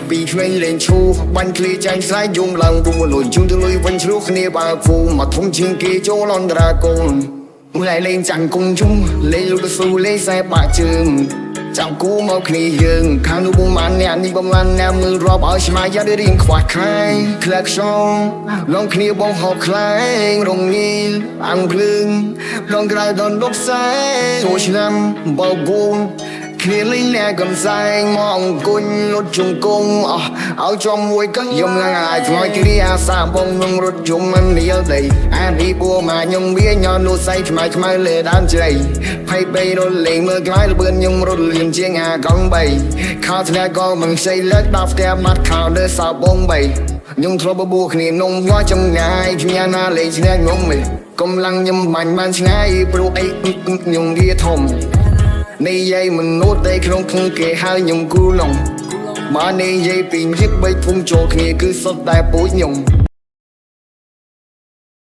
ពីក្មេងលេងឈូបាញ់ឃ្លីចាញ់ស្លាយយំឡើងដួលលុយជូនទៅលុយវិញឆ្លុះគ្នាបើគូមកធំជាងគេចូលអន្តរាគមមួយលេងចាំងគង់ជុំលេងលុយស៊ូលេងខ្សែបាក់ជើងចាំគូមកគ្នាយើងខាងនោះបងបានអ្នកនេះបងបានអ្នកមើលរាប់ឲ្យឆ្មាយយ៉ាត់រៀងខ្វះខាយក្លែកខ្យងឡងគ្នាបងហោខ្លែងរងងីអាំងភ្លើងឡងក្រៅដល់ដុកសែអូឆ្នាំបោគូគ្នាលេងអ្នកកំសែងមកអង្គុញលុតជង្គង់ឲ្យចំមួយកឹងយំងាយថ្លៃគ្រាអាសាបងនឹងរត់យំមិនលៀលដីអានេះបួមកខ្ញុំវាញ៉ាំនោះសៃខ្មៅខ្មៅលេដើមជ្រៃភ័យបីរត់លេងមើលក្លាយលបឿនខ្ញុំរត់លៀងជាងអាកង់3ខោធ្លាក់ក៏មិនខ្ចីលើកដល់ផ្ទះមាត់ខោលើសោបង3ខ្ញុំធ្លាប់បបួគ្នានំងល់ចំងាយគ្មានណាលេងឈ្នះខ្ញុំទេកំឡុងខ្ញុំបាញ់បានឆ្ងាយព្រោះអីខ្ញុំវាធំនេះយាយមនុស្សតែក្នុងខ្លួនគេហៅខ្ញុំគូឡុងមកនេះយាយពីរៀបបីភូមិចូលគ្នាគឺសុទ្ធតែពូជខ្ញុំ